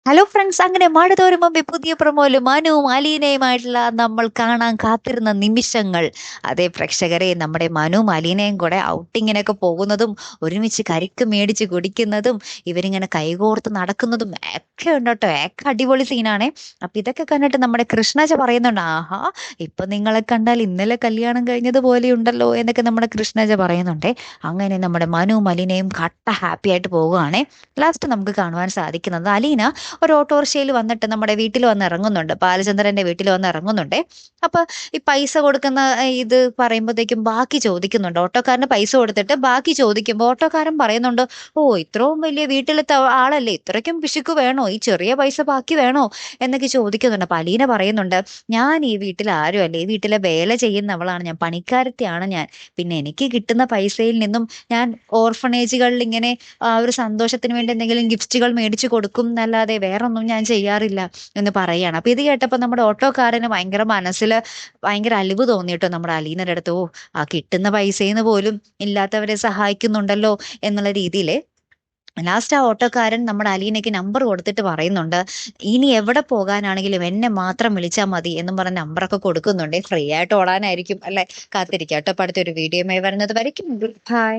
Hello friends, അങ്ങനെ മഴ തോരും മുമ്പേ പുതിയ പ്രൊമോയില് മനുവും അലീനയുമായിട്ടുള്ള നമ്മൾ കാണാൻ കാത്തിരുന്ന നിമിഷങ്ങൾ. അതേ പ്രേക്ഷകരെ, നമ്മുടെ മനുവും അലീനയും കൂടെ ഔട്ടിങ്ങിനൊക്കെ പോകുന്നതും ഒരുമിച്ച് കരിക്ക് മേടിച്ച് കുടിക്കുന്നതും ഇവരിങ്ങനെ കൈകോർത്ത് നടക്കുന്നതും ഒക്കെ ഉണ്ട് കേട്ടോ. ഒക്കെ അടിപൊളി സീനാണേ. അപ്പൊ ഇതൊക്കെ കണ്ടിട്ട് നമ്മുടെ കൃഷ്ണജ പറയുന്നുണ്ട്, ആഹാ, ഇപ്പൊ നിങ്ങളെ കണ്ടാൽ ഇന്നലെ കല്യാണം കഴിഞ്ഞത് പോലെ ഉണ്ടല്ലോ എന്നൊക്കെ നമ്മുടെ കൃഷ്ണജ പറയുന്നുണ്ടേ. അങ്ങനെ നമ്മുടെ മനുവും അലീനയും കട്ട ഹാപ്പി ആയിട്ട് പോവുകയാണേ. ലാസ്റ്റ് നമുക്ക് കാണുവാൻ സാധിക്കുന്നത്, അലീന ഒരു ഓട്ടോറിക്ഷയിൽ വന്നിട്ട് നമ്മുടെ വീട്ടിൽ വന്ന് ഇറങ്ങുന്നുണ്ട്, ബാലചന്ദ്രന്റെ വീട്ടിൽ വന്ന് ഇറങ്ങുന്നുണ്ടേ. അപ്പൊ ഈ പൈസ കൊടുക്കുന്ന ഇത് പറയുമ്പോഴത്തേക്കും ബാക്കി ചോദിക്കുന്നുണ്ട്. ഓട്ടോക്കാരന് പൈസ കൊടുത്തിട്ട് ബാക്കി ചോദിക്കുമ്പോൾ ഓട്ടോക്കാരൻ പറയുന്നുണ്ട്, ഓ, ഇത്രയും വലിയ വീട്ടിലത്തെ ആളല്ലേ, ഇത്രയ്ക്കും പിശുക്ക് വേണോ, ഈ ചെറിയ പൈസ ബാക്കി വേണോ എന്നൊക്കെ ചോദിക്കുന്നുണ്ട്. അപ്പൊ അലീന പറയുന്നുണ്ട്, ഞാൻ ഈ വീട്ടിൽ ആരും അല്ലേ, ഈ വീട്ടിലെ വേല ചെയ്യുന്നവളാണ് ഞാൻ, പണിക്കാരത്തിയാണ് ഞാൻ. പിന്നെ എനിക്ക് കിട്ടുന്ന പൈസയിൽ നിന്നും ഞാൻ ഓർഫണേജുകളിൽ ഇങ്ങനെ ഒരു സന്തോഷത്തിന് വേണ്ടി എന്തെങ്കിലും ഗിഫ്റ്റുകൾ മേടിച്ചു കൊടുക്കും എന്നല്ലാതെ വേറൊന്നും ഞാൻ ചെയ്യാറില്ല എന്ന് പറയാണ്. അപ്പൊ ഇത് കേട്ടപ്പോ നമ്മുടെ ഓട്ടോക്കാരന് ഭയങ്കര മനസ്സില് ഭയങ്കര അലിവ് തോന്നിട്ടോ നമ്മുടെ അലീനയുടെ അടുത്ത്. ഓ, ആ കിട്ടുന്ന പൈസയിൽ പോലും ഇല്ലാത്തവരെ സഹായിക്കുന്നുണ്ടല്ലോ എന്നുള്ള രീതിയില് ലാസ്റ്റ് ആ ഓട്ടോക്കാരൻ നമ്മുടെ അലീനയ്ക്ക് നമ്പർ കൊടുത്തിട്ട് പറയുന്നുണ്ട്, ഇനി എവിടെ പോകാനാണെങ്കിലും എന്നെ മാത്രം വിളിച്ചാൽ മതി എന്നും പറഞ്ഞ നമ്പറൊക്കെ കൊടുക്കുന്നുണ്ട്. ഫ്രീ ആയിട്ട് ഓടാനായിരിക്കും അല്ലെ. കാത്തിരിക്കാം കേട്ടോ. അടുത്തൊരു വീഡിയോ വരുന്നത് വരയ്ക്കും. Good bye.